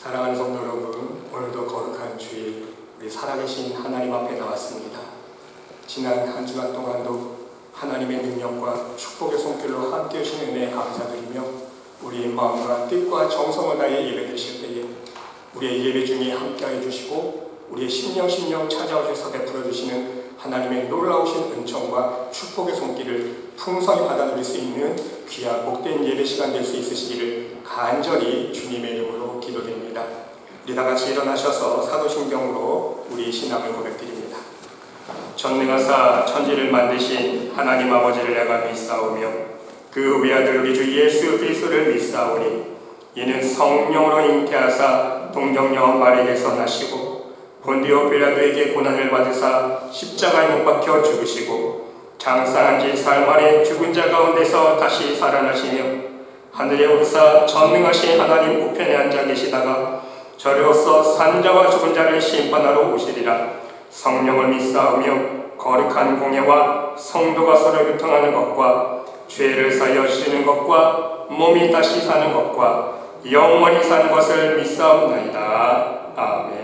사랑하는 성도 여러분, 오늘도 거룩한 주일 우리 살아계신 하나님 앞에 나왔습니다. 지난 한 주간 동안도 하나님의 능력과 축복의 손길로 함께 하신 은혜에 감사드리며 우리의 마음과 뜻과 정성을 다해 예배드실 때에 우리의 예배 중에 함께해 주시고 우리의 심령 찾아오셔서 베풀어 주시는 하나님의 놀라우신 은총과 축복의 손길을 풍성히 받아 누릴 수 있는 귀한 복된 예배 시간 될 수 있으시기를 간절히 주님의 이름으로 기도드립니다. 우리 다 같이 일어나셔서 사도신경으로 우리 신앙을 고백드립니다. 전능하사 천지를 만드신 하나님 아버지를 내가 믿사오며 그 외아들 우리 주 예수 그리스도를 믿사오니 이는 성령으로 잉태하사 동정녀 마리아에게서 나시고 본디오 빌라도에게 고난을 받으사 십자가에 못 박혀 죽으시고 장사한 지 사흘 만에 죽은 자 가운데서 다시 살아나시며 하늘에 오르사 전능하신 하나님 우편에 앉아 계시다가 저리로서 산자와 죽은 자를 심판하러 오시리라. 성령을 믿사오며 거룩한 공예와 성도가 서로 교통하는 것과 죄를 사하여 주시는 것과 몸이 다시 사는 것과 영원히 사는 것을 믿사옵나이다. 아멘.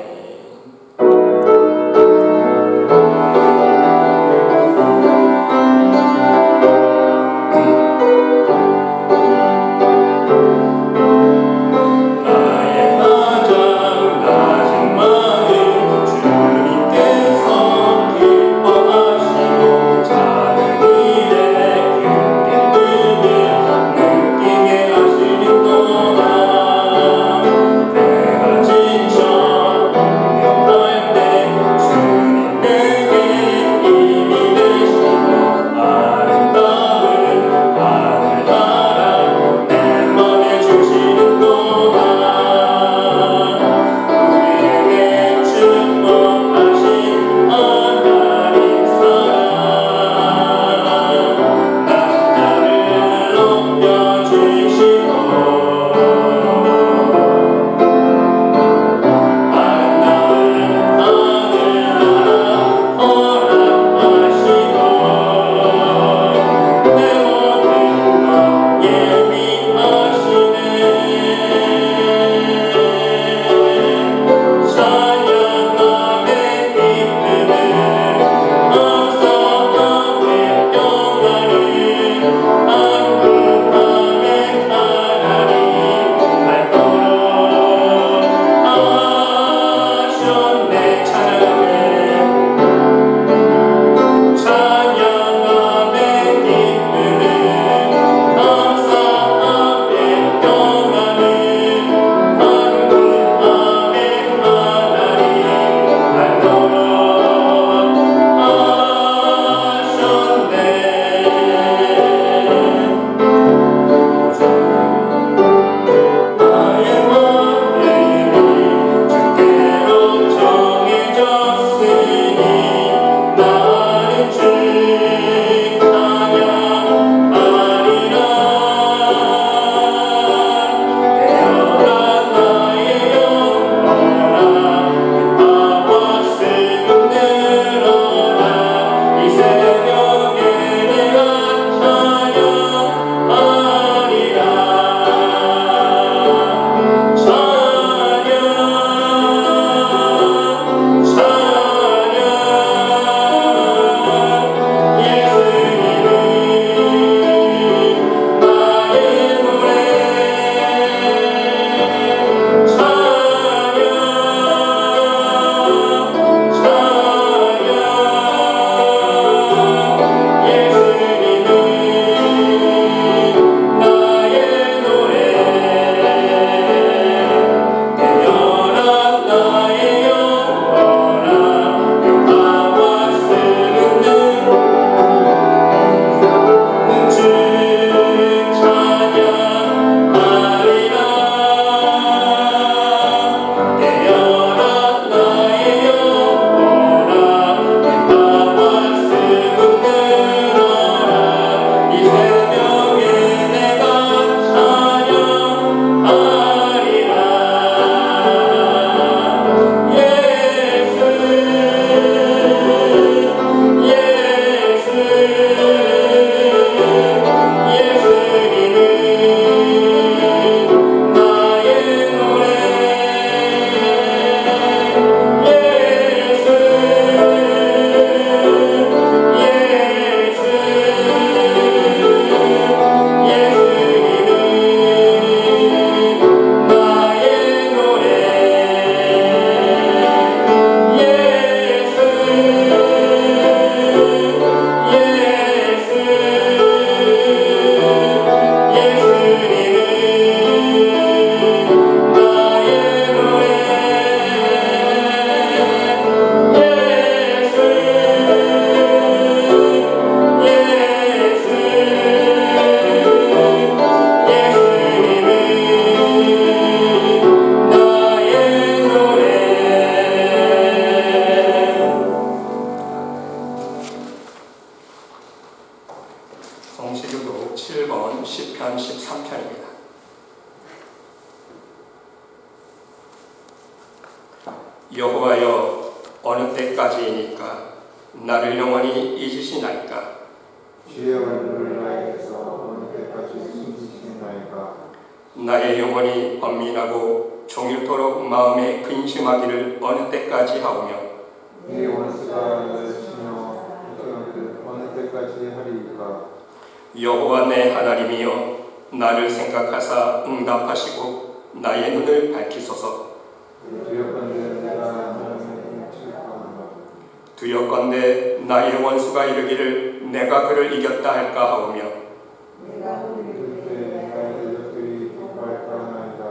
내가 진짜 13편입니다. 여호와여, 어느 때까지이니까 나를 영원히 잊으시나이까? 주의 얼굴을 나에게서 어느 때까지 숨기시나이까? 나의 영혼이 번민하고 종일토록 마음에 근심하기를 어느 때까지 하오며, 네 원수가 나를 치며 어느 때까지 하리이까? 여호와 내 하나님이여, 나를 생각하사 응답하시고 나의 눈을 밝히소서. 두렵건대 내가 하나님을 칠까하나? 두렵건대 나의 원수가 이르기를 내가 그를 이겼다 할까 하오며, 그때 내가 이것들이 기뻐할까 하나이다.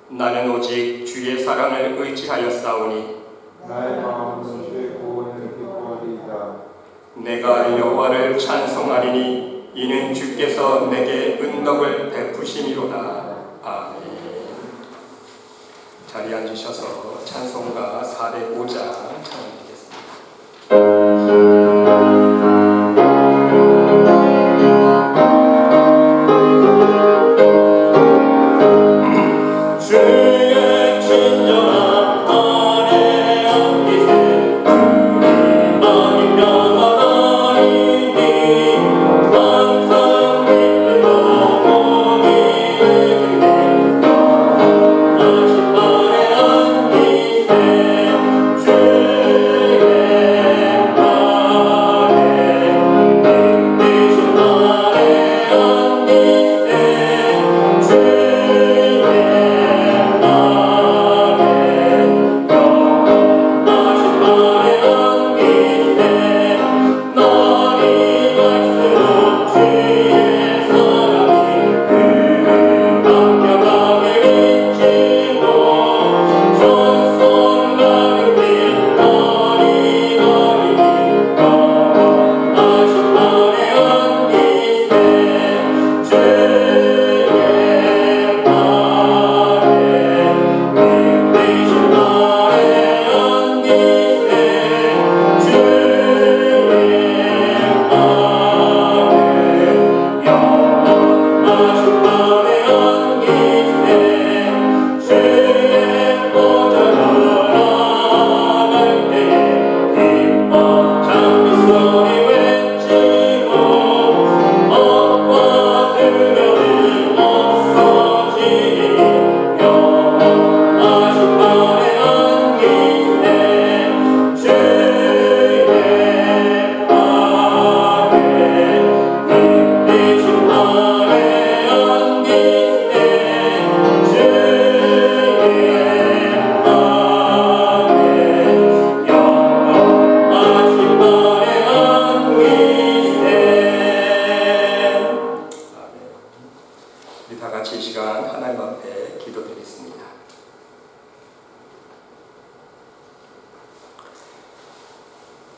나는 오직 주의 사랑을 의지하였사오니 나의 마음은 주의 구원을 기뻐하리이다. 내가 여호와를 찬송하리니 이는 주께서 내게 은덕을 베푸심이로다. 아멘. 자리에 앉으셔서 찬송가 405장 찬양드리겠습니다.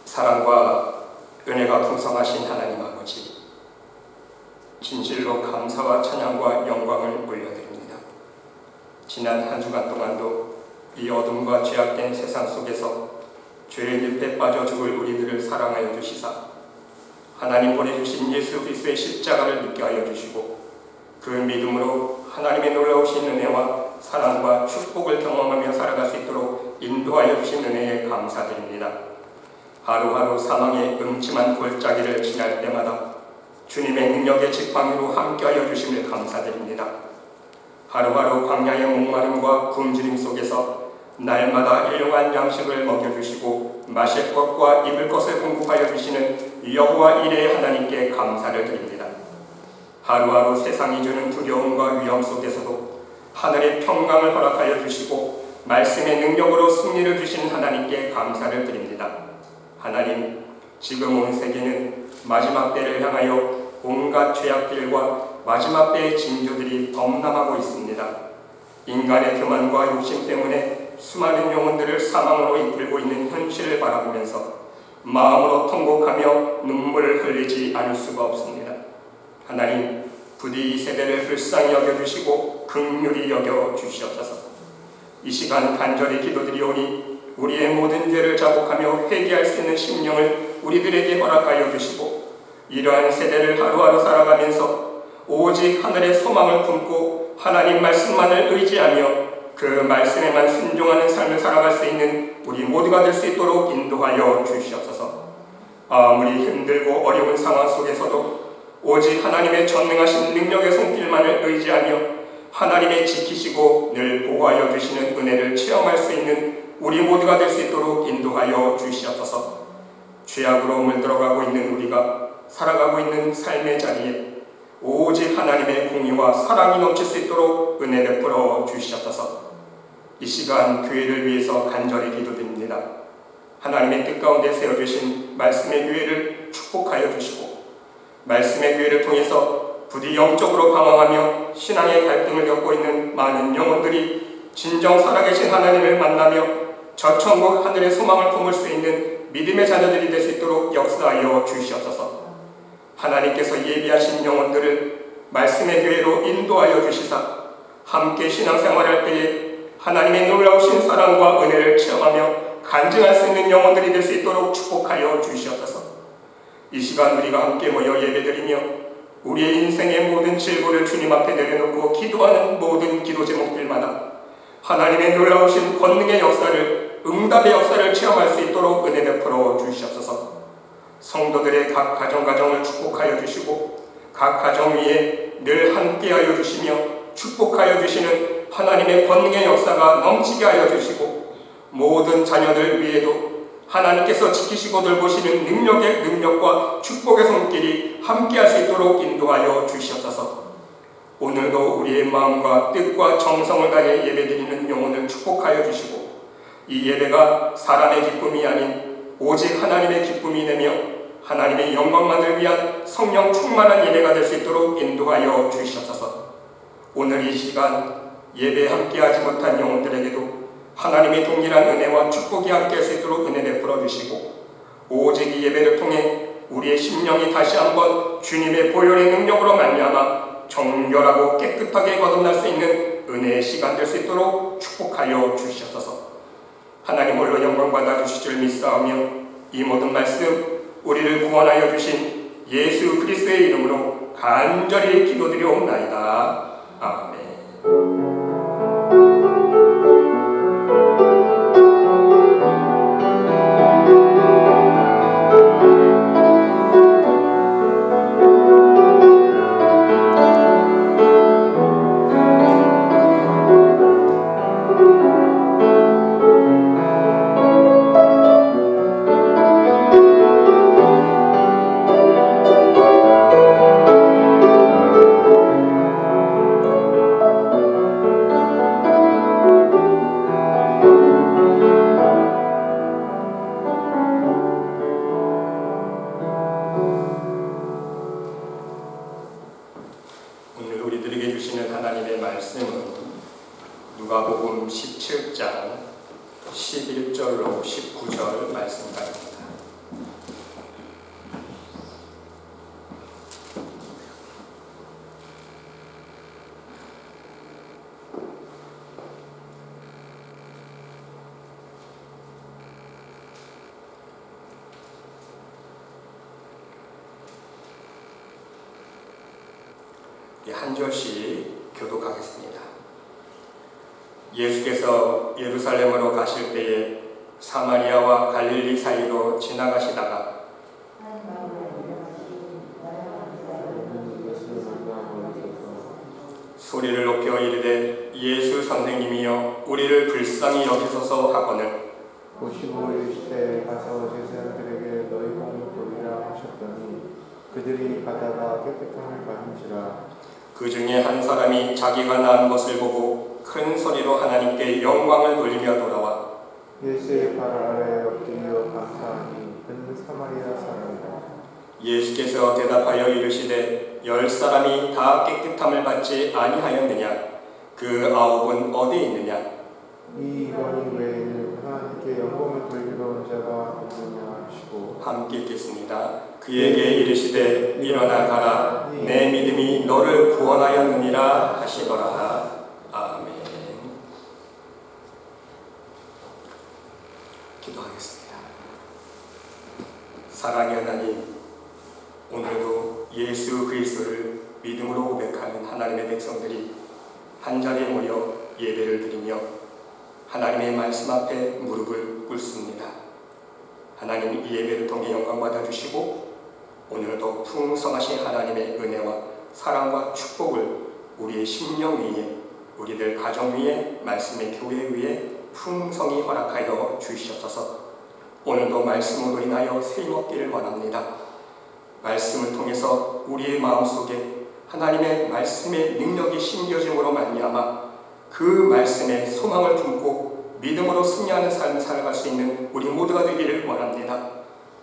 사랑과 은혜가 풍성하신 하나님 아버지, 진실로 감사와 찬양과 영광을 올려드립니다. 지난 한 주간 동안도 이 어둠과 죄악된 세상 속에서 죄의 늪에 빠져 죽을 우리들을 사랑하여 주시사 하나님 보내주신 예수 그리스도의 십자가를 믿게 하여 주시고 그 믿음으로 하나님의 놀라우신 은혜와 사랑과 축복을 경험하며 살아갈 수 있도록 인도하여 주신 은혜에 감사드립니다. 하루하루 사망의 음침한 골짜기를 지날 때마다 주님의 능력의 지팡이로 함께하여 주심을 감사드립니다. 하루하루 광야의 목마름과 굶주림 속에서 날마다 일용할 양식을 먹여주시고 마실 것과 입을 것을 공급하여 주시는 여호와 이레의 하나님께 감사를 드립니다. 하루하루 세상이 주는 두려움과 위험 속에서도 하늘의 평강을 허락하여 주시고 말씀의 능력으로 승리를 주신 하나님께 감사를 드립니다. 하나님, 지금 온 세계는 마지막 때를 향하여 온갖 죄악들과 마지막 때의 징조들이 덤남하고 있습니다. 인간의 교만과 욕심 때문에 수많은 영혼들을 사망으로 이끌고 있는 현실을 바라보면서 마음으로 통곡하며 눈물을 흘리지 않을 수가 없습니다. 하나님, 부디 이 세대를 불쌍히 여겨주시고 긍휼히 여겨주시옵소서. 이 시간 간절히 기도드리오니 우리의 모든 죄를 자복하며 회개할 수 있는 심령을 우리들에게 허락하여 주시고 이러한 세대를 하루하루 살아가면서 오직 하늘의 소망을 품고 하나님 말씀만을 의지하며 그 말씀에만 순종하는 삶을 살아갈 수 있는 우리 모두가 될 수 있도록 인도하여 주시옵소서. 아무리 힘들고 어려운 상황 속에서도 오직 하나님의 전능하신 능력의 손길만을 의지하며 하나님의 지키시고 늘 보호하여 주시는 은혜를 체험할 수 있는 우리 모두가 될 수 있도록 인도하여 주시옵소서. 죄악으로 물들어가고 있는 우리가 살아가고 있는 삶의 자리에 오직 하나님의 공의와 사랑이 넘칠 수 있도록 은혜 베풀어 주시옵소서. 이 시간 교회를 위해서 간절히 기도드립니다. 하나님의 뜻 가운데 세워주신 말씀의 교회를 축복하여 주시고 말씀의 교회를 통해서 부디 영적으로 방황하며 신앙의 갈등을 겪고 있는 많은 영혼들이 진정 살아계신 하나님을 만나며 저 천국 하늘의 소망을 품을 수 있는 믿음의 자녀들이 될 수 있도록 역사하여 주시옵소서. 하나님께서 예비하신 영혼들을 말씀의 교회로 인도하여 주시사 함께 신앙생활할 때에 하나님의 놀라우신 사랑과 은혜를 체험하며 간증할 수 있는 영혼들이 될 수 있도록 축복하여 주시옵소서. 이 시간 우리가 함께 모여 예배드리며 우리의 인생의 모든 질고를 주님 앞에 내려놓고 기도하는 모든 기도 제목들마다 하나님의 놀라우신 권능의 역사를, 응답의 역사를 체험할 수 있도록 은혜 베풀어 주시옵소서. 성도들의 각 가정을 축복하여 주시고 각 가정 위에 늘 함께하여 주시며 축복하여 주시는 하나님의 권능의 역사가 넘치게 하여 주시고 모든 자녀들 위에도 하나님께서 지키시고 돌보시는 능력과 축복의 손길이 함께할 수 있도록 인도하여 주시옵소서. 오늘도 우리의 마음과 뜻과 정성을 다해 예배드리는 영혼을 축복하여 주시고 이 예배가 사람의 기쁨이 아닌 오직 하나님의 기쁨이 되며 하나님의 영광만을 위한 성령 충만한 예배가 될 수 있도록 인도하여 주시옵소서. 오늘 이 시간 예배에 함께하지 못한 영혼들에게도 하나님의 동일한 은혜와 축복이 함께할 수 있도록 은혜 베풀어 주시고 오직 이 예배를 통해 우리의 심령이 다시 한번 주님의 보혈의 능력으로 말미암아 정결하고 깨끗하게 거듭날 수 있는 은혜의 시간 될 수 있도록 축복하여 주시옵소서. 하나님 홀로 영광 받아 주실 줄 믿사오며 이 모든 말씀 우리를 구원하여 주신 예수 그리스도의 이름으로 간절히 기도드리옵나이다. 아멘. 오늘 우리들에게 주시는 하나님의 말씀은 누가복음 17장 11절로 19절 말씀입니다. 한 절씩 교독하겠습니다. 예수께서 예루살렘으로 가실 때에 사마리아와 갈릴리 사이로 지나가시다가 소리를 높여 이르되 예수 선생님이여 우리를 불쌍히 여기소서 하거늘 보시고 이르시되 가서 제사장들에게 너희 공을 보이라 하셨더니 그들이 가다가 깨끗함을 받은지라. 그 중에 한 사람이 자기가 낳은 것을 보고 큰 소리로 하나님께 영광을 돌리며 돌아와 예수의 발 아래에 엎드려 감사하니 그는 사마리아 사람이라. 예수께서 대답하여 이르시되 10사람이 다 깨끗함을 받지 아니하였느냐? 그 9은 어디 있느냐? 이 이번이 외에는 하나님께 영광을 돌리러 온 자가 없느냐 하시고 함께 읽겠습니다. 그에게 이르시되 일어나 가라 내 믿음이 너를 구원하였느니라 하시더라. 아멘. 기도하겠습니다. 사랑의 하나님, 오늘도 예수 그리스도를 믿음으로 고백하는 하나님의 백성들이 한자리에 모여 예배를 드리며 하나님의 말씀 앞에 무릎을 꿇습니다. 하나님 이 예배를 통해 영광 받아주시고 오늘도 풍성하신 하나님의 은혜와 사랑과 축복을 우리의 심령 위에, 우리들 가정 위에, 말씀의 교회 위에 풍성히 허락하여 주시옵소서. 오늘도 말씀으로 인하여 세임 얻기를 원합니다. 말씀을 통해서 우리의 마음속에 하나님의 말씀의 능력이 심겨짐으로 말미암아 그 말씀에 소망을 품고 믿음으로 승리하는 삶을 살아갈 수 있는 우리 모두가 되기를 원합니다.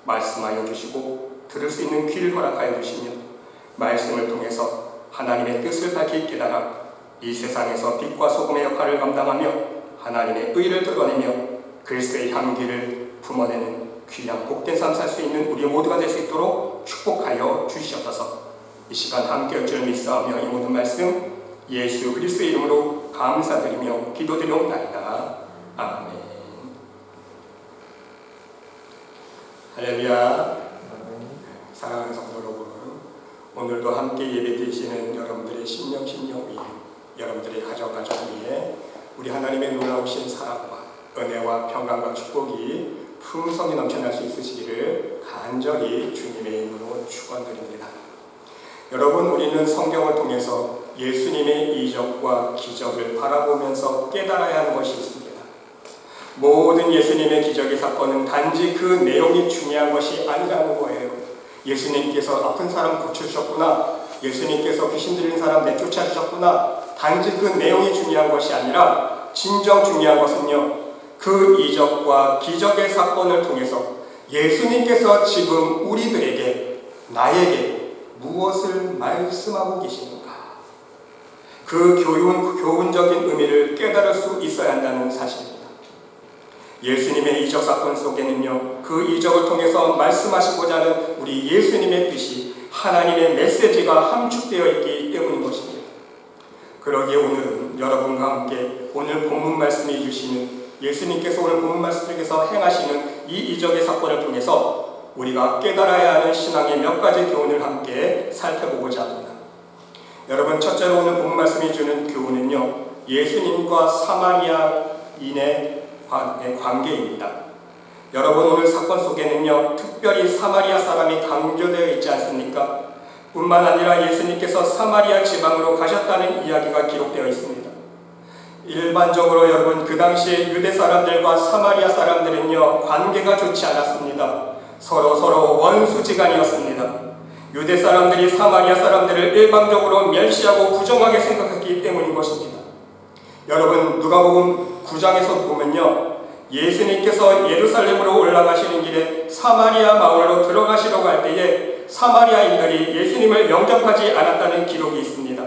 말씀하여 주시고 들을 수 있는 귀를 허락하여 주시며 말씀을 통해서 하나님의 뜻을 밝히 깨달아 이 세상에서 빛과 소금의 역할을 감당하며 하나님의 의를 드러내며 그리스도의 향기를 품어내는 귀한 복된 삶 살 수 있는 우리 모두가 될 수 있도록 축복하여 주시옵소서. 이 시간 함께 할 줄 믿사오며 이 모든 말씀 예수 그리스도의 이름으로 감사드리며 기도드리옵나이다. 아멘. 할렐루야. 사랑하는 성도 여러분, 오늘도 함께 예배드리시는 여러분들의 심령 위에, 여러분들의 가정 위에 우리 하나님의 놀라우신 사랑과 은혜와 평강과 축복이 풍성히 넘쳐날 수 있으시기를 간절히 주님의 이름으로 축원드립니다. 여러분, 우리는 성경을 통해서 예수님의 이적과 기적을 바라보면서 깨달아야 하는 것이 있습니다. 모든 예수님의 기적의 사건은 단지 그 내용이 중요한 것이 아니라는 거예요. 예수님께서 아픈 사람 고쳐주셨구나, 예수님께서 귀신 들린 사람 내쫓아주셨구나, 단지 그 내용이 중요한 것이 아니라 진정 중요한 것은요, 그 이적과 기적의 사건을 통해서 예수님께서 지금 우리들에게, 나에게 무엇을 말씀하고 계시는가, 그 교훈적인 의미를 깨달을 수 있어야 한다는 사실입니다. 예수님의 이적 사건 속에는요, 그 이적을 통해서 말씀하시고자 하는 우리 예수님의 뜻이, 하나님의 메시지가 함축되어 있기 때문인 것입니다. 그러기에 오늘은 여러분과 함께 오늘 본문 말씀해 주시는 예수님께서 오늘 본문 말씀에서 행하시는 이 이적의 사건을 통해서 우리가 깨달아야 하는 신앙의 몇 가지 교훈을 함께 살펴보고자 합니다. 여러분, 첫째로 오늘 본문 말씀해 주는 교훈은요, 예수님과 사마리아인의 관계입니다. 여러분, 오늘 사건 속에는요, 특별히 사마리아 사람이 강조되어 있지 않습니까? 뿐만 아니라 예수님께서 사마리아 지방으로 가셨다는 이야기가 기록되어 있습니다. 일반적으로 여러분, 그 당시에 유대 사람들과 사마리아 사람들은요, 관계가 좋지 않았습니다. 서로 원수지간이었습니다. 유대 사람들이 사마리아 사람들을 일방적으로 멸시하고 부정하게 생각했기 때문인 것입니다. 여러분, 누가복음 9장에서 보면요, 예수님께서 예루살렘으로 올라가시는 길에 사마리아 마을로 들어가시려고 할 때에 사마리아인들이 예수님을 영접하지 않았다는 기록이 있습니다.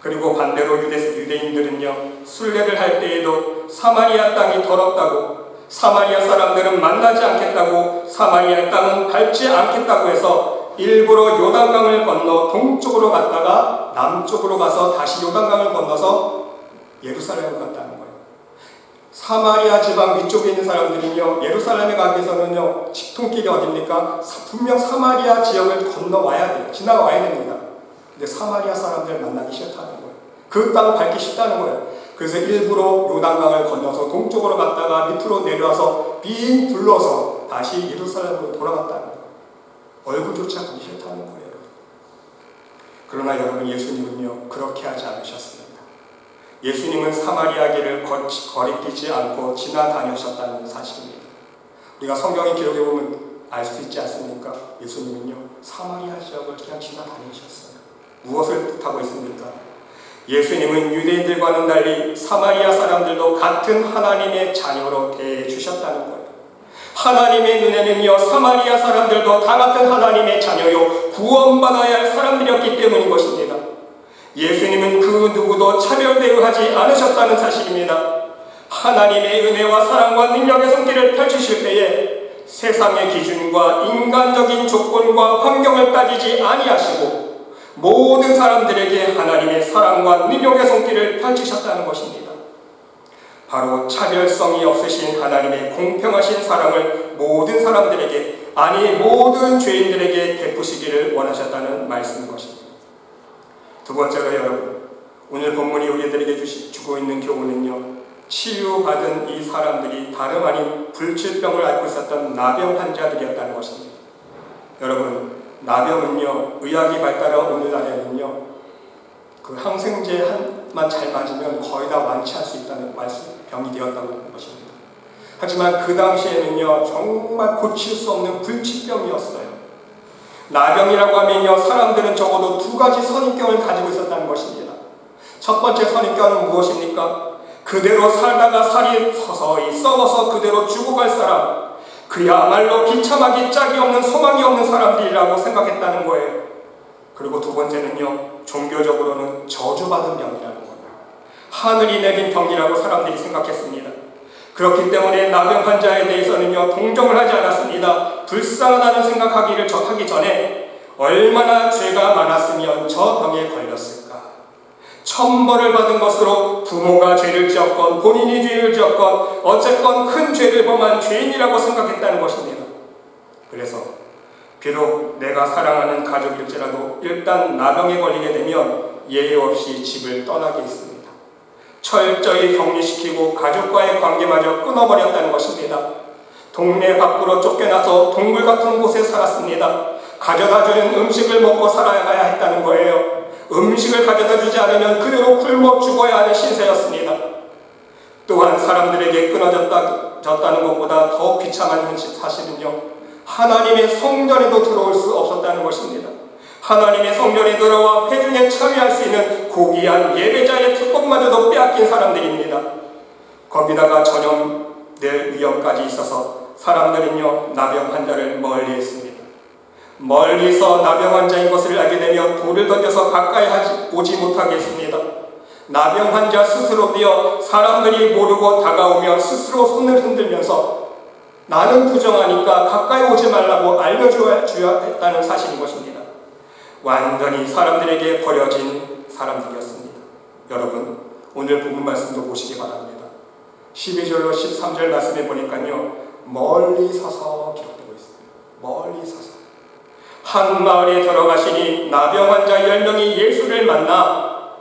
그리고 반대로 유대인들은요, 순례를 할 때에도 사마리아 땅이 더럽다고, 사마리아 사람들은 만나지 않겠다고, 사마리아 땅은 밟지 않겠다고 해서 일부러 요단강을 건너 동쪽으로 갔다가 남쪽으로 가서 다시 요단강을 건너서 예루살렘을 갔다는 거예요. 사마리아 지방 위쪽에 있는 사람들은요, 예루살렘에 가기 위해서는요, 직통길이 어딥니까? 분명 사마리아 지역을 건너와야 돼요. 지나와야 됩니다. 근데 사마리아 사람들을 만나기 싫다는 거예요. 그 땅을 밟기 싫다는 거예요. 그래서 일부러 요단강을 건너서 동쪽으로 갔다가 밑으로 내려와서 빙 둘러서 다시 예루살렘으로 돌아갔다는 거예요. 얼굴조차 보기 싫다는 거예요. 그러나 여러분, 예수님은요, 그렇게 하지 않으셨습니다. 예수님은 사마리아 길을 거리끼지 않고 지나다니셨다는 사실입니다. 우리가 성경의 기록에 보면 알 수 있지 않습니까? 예수님은요, 사마리아 지역을 그냥 지나다니셨어요. 무엇을 뜻하고 있습니까? 예수님은 유대인들과는 달리 사마리아 사람들도 같은 하나님의 자녀로 대해주셨다는 거예요. 하나님의 눈에는요, 사마리아 사람들도 다 같은 하나님의 자녀요, 구원받아야 할 사람들이었기 때문인 것입니다. 예수님은 그 누구도 차별 대우하지 않으셨다는 사실입니다. 하나님의 은혜와 사랑과 능력의 손길을 펼치실 때에 세상의 기준과 인간적인 조건과 환경을 따지지 아니하시고 모든 사람들에게 하나님의 사랑과 능력의 손길을 펼치셨다는 것입니다. 바로 차별성이 없으신 하나님의 공평하신 사랑을 모든 사람들에게, 아니 모든 죄인들에게 베푸시기를 원하셨다는 말씀인 것입니다. 두 번째로 여러분, 오늘 본문이 우리들에게 주고 있는 교훈은요, 치유받은 이 사람들이 다름 아닌 불치병을 앓고 있었던 나병 환자들이었다는 것입니다. 여러분, 나병은요, 의학이 발달한 오늘날에는요, 그 항생제만 잘 맞으면 거의 다 완치할 수 있다는 병이 되었다는 것입니다. 하지만 그 당시에는요, 정말 고칠 수 없는 불치병이었어요. 나병이라고 하면요, 사람들은 적어도 두 가지 선입견을 가지고 있었다는 것입니다. 첫 번째 선입견은 무엇입니까? 그대로 살다가 살이 서서히 썩어서 그대로 죽어갈 사람, 그야말로 비참하기 짝이 없는 소망이 없는 사람들이라고 생각했다는 거예요. 그리고 두 번째는요, 종교적으로는 저주받은 병이라는 거예요. 하늘이 내린 병이라고 사람들이 생각했습니다. 그렇기 때문에 나병 환자에 대해서는요, 동정을 하지 않았습니다. 불쌍하다는 생각하기 전에 얼마나 죄가 많았으면 저 병에 걸렸을까. 천벌을 받은 것으로 부모가 죄를 지었건 본인이 죄를 지었건 어쨌건 큰 죄를 범한 죄인이라고 생각했다는 것입니다. 그래서 비록 내가 사랑하는 가족일지라도 일단 나병에 걸리게 되면 예의 없이 집을 떠나게 했습니다. 철저히 격리시키고 가족과의 관계마저 끊어버렸다는 것입니다. 동네 밖으로 쫓겨나서 동굴 같은 곳에 살았습니다. 가져다주는 음식을 먹고 살아가야 했다는 거예요. 음식을 가져다주지 않으면 그대로 굶어 죽어야 하는 신세였습니다. 또한 사람들에게 끊어졌다는 것보다 더 비참한 사실은요, 하나님의 성전에도 들어올 수 없었다는 것입니다. 하나님의 성전에 들어와 회중에 참여할 수 있는 고귀한 예배자의 특권마저도 빼앗긴 사람들입니다. 거기다가 전염될 위험까지 있어서 사람들은요, 나병 환자를 멀리했습니다. 멀리서 나병 환자인 것을 알게 되면 돌을 던져서 가까이 오지 못하게 했습니다. 나병 환자 스스로도요, 사람들이 모르고 다가오면 스스로 손을 흔들면서 나는 부정하니까 가까이 오지 말라고 알려줘야 했다는 사실인 것입니다. 완전히 사람들에게 버려진 사람들이었습니다. 여러분, 오늘 본문 말씀도 보시기 바랍니다. 12절로 13절 말씀에 보니까요, 멀리 서서 기록되고 있습니다. 멀리 서서. 한 마을에 들어가시니 나병 환자 10명이 예수를 만나,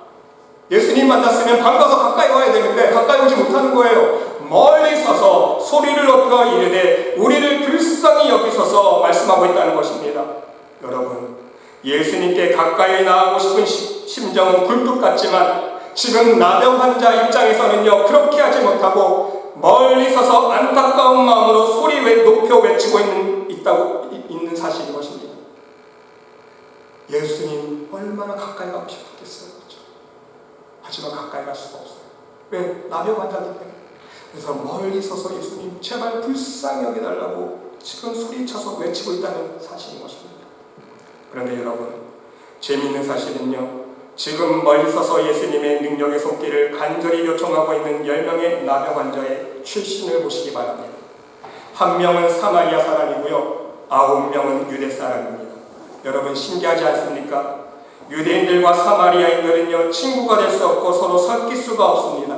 예수님 만났으면 반가워서 가까이 와야 되는데 가까이 오지 못하는 거예요. 멀리 서서 소리를 높여 이르되 우리를 불쌍히 여기소서 말씀하고 있다는 것입니다. 여러분, 예수님께 가까이 나가고 싶은 심정은 굴뚝 같지만 지금 나병 환자 입장에서는요, 그렇게 하지 못하고 멀리 서서 안타까운 마음으로 소리 높여 외치고 있는 사실인 것입니다. 예수님 얼마나 가까이 가고 싶었겠어요. 그렇죠? 하지만 가까이 갈 수가 없어요. 왜? 나병 환자기 때문에. 그래서 멀리 서서 예수님 제발 불쌍히 여겨달라고 지금 소리쳐서 외치고 있다는 사실인 것입니다. 그런데 여러분, 재미있는 사실은요, 지금 멀리 서서 예수님의 능력의 손길을 간절히 요청하고 있는 10명의 나병 환자의 출신을 보시기 바랍니다. 한 명은 사마리아 사람이고요, 9명은 유대 사람입니다. 여러분, 신기하지 않습니까? 유대인들과 사마리아인들은요, 친구가 될 수 없고 서로 섞일 수가 없습니다.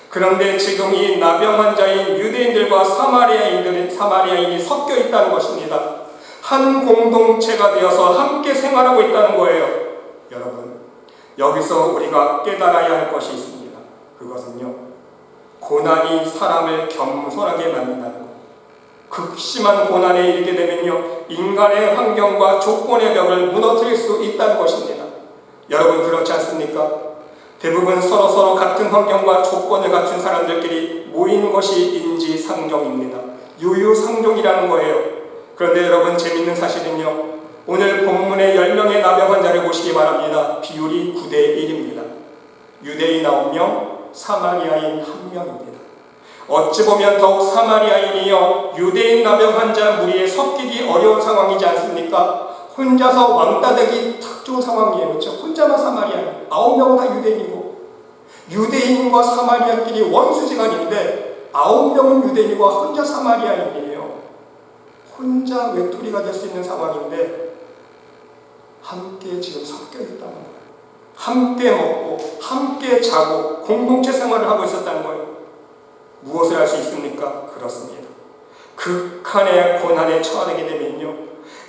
그런데 지금 이 나병 환자인 유대인들과 사마리아인이 섞여 있다는 것입니다. 한 공동체가 되어서 함께 생활하고 있다는 거예요. 여러분, 여기서 우리가 깨달아야 할 것이 있습니다. 그것은요, 고난이 사람을 겸손하게 만든다는 것. 극심한 고난에 이르게 되면요, 인간의 환경과 조건의 벽을 무너뜨릴 수 있다는 것입니다. 여러분, 그렇지 않습니까? 대부분 서로 같은 환경과 조건을 갖춘 사람들끼리 모인 것이 인지상정입니다. 유유상종이라는 거예요. 그런데 여러분, 재밌는 사실은요, 오늘 본문의 10명의 나병 환자를 보시기 바랍니다. 비율이 9대1입니다. 유대인 9명, 사마리아인 1명입니다. 어찌 보면 더욱 사마리아인이요, 유대인 나병 환자 무리에 섞이기 어려운 상황이지 않습니까? 혼자서 왕따 되기 탁 좋은 상황이에요. 그렇죠? 혼자만 사마리아인, 9명은 다 유대인이고, 유대인과 사마리아끼리 원수지간인데 9명은 유대인이고 혼자 사마리아인이에요. 혼자 외톨이가 될 수 있는 상황인데 함께 지금 섞여 있다는 거예요. 함께 먹고 함께 자고 공동체 생활을 하고 있었다는 거예요. 무엇을 할 수 있습니까? 그렇습니다. 극한의 고난에 처하게 되면요,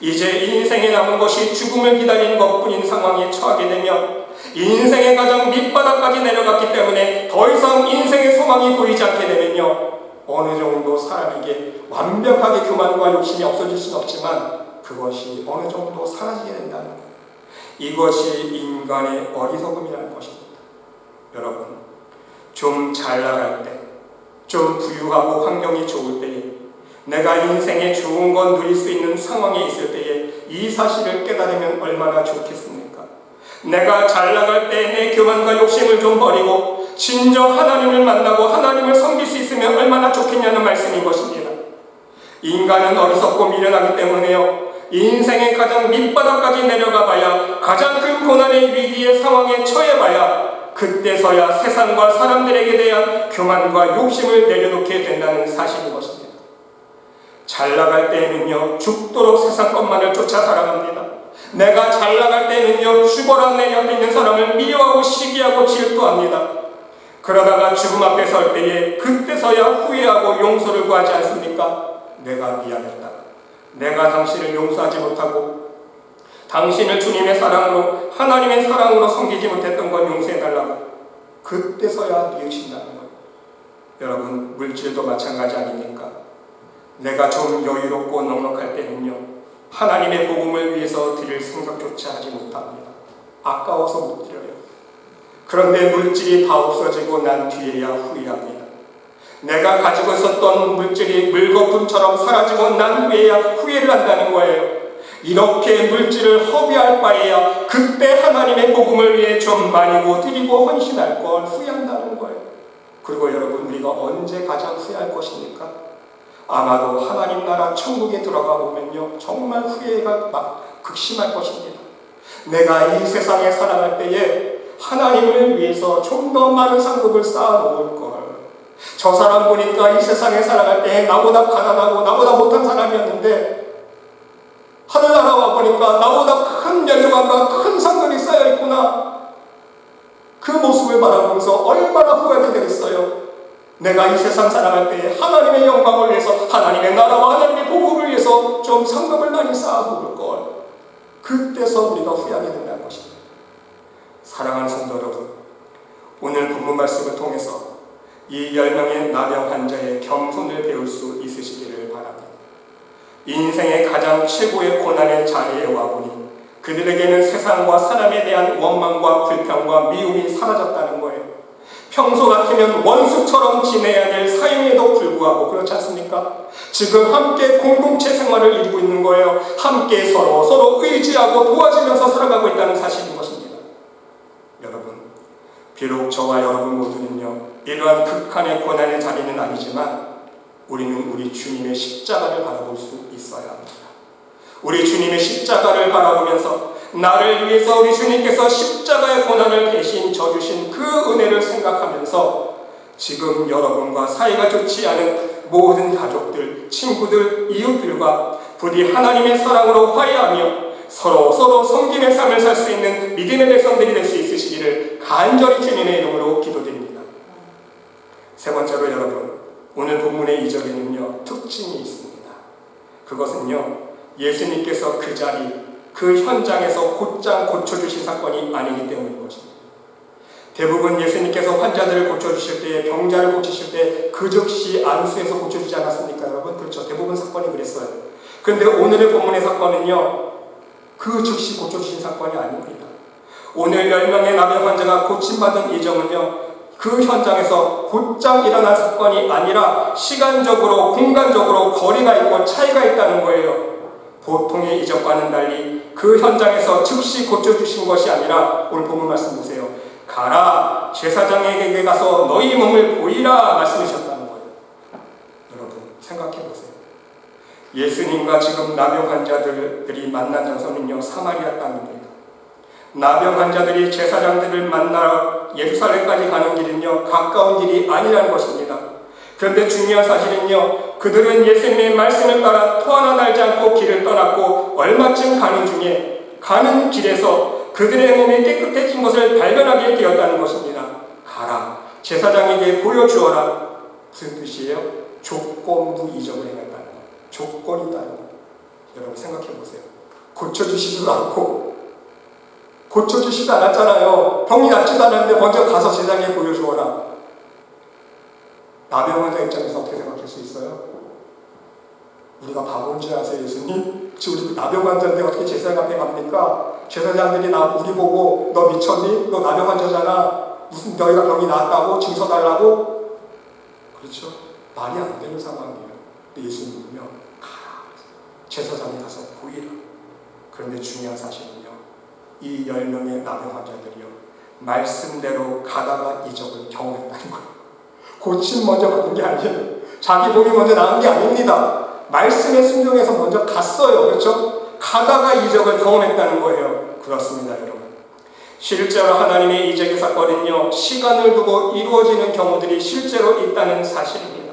이제 인생에 남은 것이 죽음을 기다리는 것뿐인 상황에 처하게 되면 인생의 가장 밑바닥까지 내려갔기 때문에 더 이상 인생의 소망이 보이지 않게 되면요, 어느 정도 사람에게 완벽하게 교만과 욕심이 없어질 수는 없지만 그것이 어느 정도 사라지게 된다는 거예요. 이것이 인간의 어리석음이라는 것입니다. 여러분, 좀 잘 나갈 때, 좀 부유하고 환경이 좋을 때에, 내가 인생에 좋은 건 누릴 수 있는 상황에 있을 때에 이 사실을 깨달으면 얼마나 좋겠습니까? 내가 잘 나갈 때 내 교만과 욕심을 좀 버리고 진정 하나님을 만나고 하나님을 섬길 수 있으면 얼마나 좋겠냐는 말씀인 것입니다. 인간은 어리석고 미련하기 때문에요, 인생의 가장 밑바닥까지 내려가 봐야, 가장 큰 고난의 위기의 상황에 처해봐야 그때서야 세상과 사람들에게 대한 교만과 욕심을 내려놓게 된다는 사실인 것입니다. 잘 나갈 때에는요, 죽도록 세상 것만을 쫓아 살아갑니다. 내가 잘 나갈 때에는요, 죽어라 내 옆에 있는 사람을 미워하고 시기하고 질투합니다. 그러다가 죽음 앞에 설 때에 그때서야 후회하고 용서를 구하지 않습니까? 내가 미안했다. 내가 당신을 용서하지 못하고 당신을 주님의 사랑으로, 하나님의 사랑으로 섬기지 못했던 건 용서해달라고 그때서야 뉘우친다는 거예요. 여러분, 물질도 마찬가지 아닙니까? 내가 좀 여유롭고 넉넉할 때는요, 하나님의 복음을 위해서 드릴 생각조차 하지 못합니다. 아까워서 못 드려요. 그런데 물질이 다 없어지고 난 뒤에야 후회합니다. 내가 가지고 있었던 물질이 물거품처럼 사라지고 난 후에야 후회를 한다는 거예요. 이렇게 물질을 허비할 바에야 그때 하나님의 복음을 위해 좀 많이 드리고 헌신할 걸 후회한다는 거예요. 그리고 여러분, 우리가 언제 가장 후회할 것입니까? 아마도 하나님 나라 천국에 들어가 보면요, 정말 후회가 막 극심할 것입니다. 내가 이 세상에 살아갈 때에 하나님을 위해서 좀 더 많은 상급을 쌓아놓을 걸. 저 사람 보니까 이 세상에 살아갈 때 나보다 가난하고 나보다 못한 사람이었는데 하늘나라 와 보니까 나보다 큰 연료관과 큰 상급이 쌓여있구나. 그 모습을 바라보면서 얼마나 후회하게 되겠어요. 내가 이 세상 살아갈 때 하나님의 영광을 위해서, 하나님의 나라와 하나님의 복음을 위해서 좀 상급을 많이 쌓아놓을 걸. 그때서 우리가 후회하게 된다는 것입니다. 사랑하는 성도 여러분, 오늘 본문 말씀을 통해서 이 10명의 나병 환자의 겸손을 배울 수 있으시기를 바랍니다. 인생의 가장 최고의 고난의 자리에 와보니 그들에게는 세상과 사람에 대한 원망과 불평과 미움이 사라졌다는 거예요. 평소 같으면 원수처럼 지내야 될 사임에도 불구하고, 그렇지 않습니까? 지금 함께 공동체 생활을 이루고 있는 거예요. 함께 서로 의지하고 도와주면서 살아가고 있다는 사실인 것입니다. 여러분, 비록 저와 여러분 모두는요, 이러한 극한의 고난의 자리는 아니지만 우리는 우리 주님의 십자가를 바라볼 수 있어야 합니다. 우리 주님의 십자가를 바라보면서 나를 위해서 우리 주님께서 십자가의 고난을 대신 져주신 그 은혜를 생각하면서 지금 여러분과 사이가 좋지 않은 모든 가족들, 친구들, 이웃들과 부디 하나님의 사랑으로 화해하며 서로 섬김의 삶을 살 수 있는 믿음의 백성들이 될 수 있으시기를 간절히 주님의 이름으로 기도드립니다. 세 번째로 여러분, 오늘 본문의 2절에는요, 특징이 있습니다. 그것은요, 예수님께서 그 자리, 그 현장에서 곧장 고쳐주신 사건이 아니기 때문인 것입니다. 대부분 예수님께서 환자들을 고쳐주실 때, 병자를 고치실 때 그 즉시 안수해서 고쳐주지 않았습니까, 여러분? 그렇죠. 대부분 사건이 그랬어요. 그런데 오늘의 본문의 사건은요, 그 즉시 고쳐주신 사건이 아닙니다. 오늘 10명의 나병 환자가 고침받은 이정은요, 그 현장에서 곧장 일어난 사건이 아니라 시간적으로, 공간적으로 거리가 있고 차이가 있다는 거예요. 보통의 이적과는 달리 그 현장에서 즉시 고쳐주신 것이 아니라 오늘 본문 말씀 보세요. 가라, 제사장에게 가서 너희 몸을 보이라 말씀하셨다는 거예요. 여러분, 생각해 보세요. 예수님과 지금 나병 환자들이 만난 장소는요, 사마리아 땅입니다. 나병 환자들이 제사장들을 만나러 예루살렘까지 가는 길은요, 가까운 길이 아니라는 것입니다. 그런데 중요한 사실은요, 그들은 예수님의 말씀을 따라 토 하나 날지 않고 길을 떠났고 얼마쯤 가는 길에서 그들의 몸이 깨끗해진 것을 발견하게 되었다는 것입니다. 가라, 제사장에게 보여주어라. 무슨 뜻이에요? 조건부 이적을 행했다는 거예요. 조건이 있다는 거예요. 여러분 생각해 보세요. 고쳐주시지도 않고 고쳐주지도 않았잖아요. 병이 낫지도 않았는데 먼저 가서 제자에게 보여주어라. 나병 환자 입장에서 어떻게 생각할 수 있어요? 우리가 바보인 줄 아세요, 예수님? 지금 우리 나병 환자인데 어떻게 제사장 앞에 갑니까? 제사장들이 우리 보고 너 미쳤니? 너 나병 환자잖아. 무슨 너희가 병이 나았다고 증서 달라고? 그렇죠? 말이 안 되는 상황이에요. 근데 예수님은요, 가라. 제사장에 가서 보이라. 그런데 중요한 사실은요, 이 10명의 나병 환자들이요, 말씀대로 가다가 이적을 경험했다는 거예요. 고침 먼저 받은 게 아니에요. 자기 몸이 먼저 나은 게 아닙니다. 말씀에 순종해서 먼저 갔어요. 그렇죠? 가다가 이적을 경험했다는 거예요. 그렇습니다, 여러분. 실제로 하나님의 이적의 사건은요, 시간을 두고 이루어지는 경우들이 실제로 있다는 사실입니다.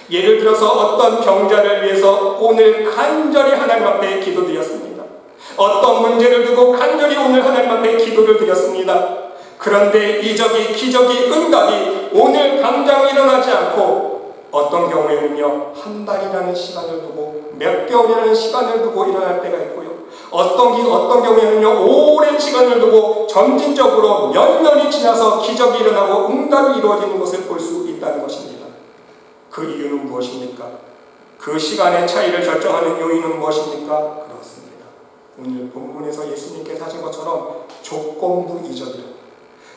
예를 들어서 어떤 병자를 위해서 오늘 간절히 하나님 앞에 기도드렸습니다. 어떤 문제를 두고 간절히 오늘 하나님 앞에 기도를 드렸습니다. 그런데 이적이, 기적이, 응답이 오늘 당장 일어나지 않고 어떤 경우에는요, 한 달이라는 시간을 두고 몇 개월이라는 시간을 두고 일어날 때가 있고요. 어떤 경우에는요, 오랜 시간을 두고 점진적으로 몇 년이 지나서 기적이 일어나고 응답이 이루어지는 것을 볼 수 있다는 것입니다. 그 이유는 무엇입니까? 그 시간의 차이를 결정하는 요인은 무엇입니까? 그렇습니다. 오늘 본문에서 예수님께서 하신 것처럼 조건부 이적이라고.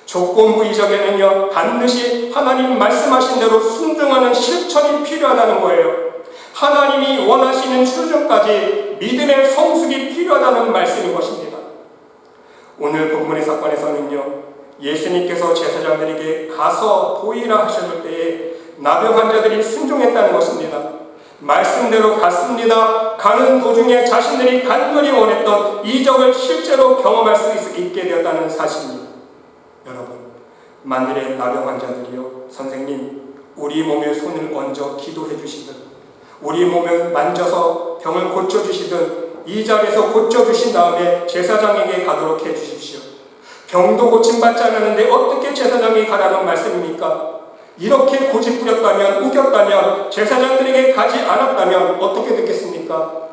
조건부 이적에는요, 반드시 하나님 말씀하신 대로 순종하는 실천이 필요하다는 거예요. 하나님이 원하시는 수준까지 믿음의 성숙이 필요하다는 말씀인 것입니다. 오늘 본문의 사건에서는요, 예수님께서 제사장들에게 가서 보이라 하셨을 때에 나병 환자들이 순종했다는 것입니다. 말씀대로 갔습니다. 가는 도중에 자신들이 간절히 원했던 이적을 실제로 경험할 수 있게 되었다는 사실입니다. 여러분, 만일에 나병 환자들이요, 선생님, 우리 몸에 손을 얹어 기도해 주시든, 우리 몸을 만져서 병을 고쳐주시든, 이 자리에서 고쳐주신 다음에 제사장에게 가도록 해 주십시오. 병도 고침받지 않았는데 어떻게 제사장에게 가라는 말씀입니까? 이렇게 고집부렸다면, 우겼다면, 제사장들에게 가지 않았다면 어떻게 됐겠습니까?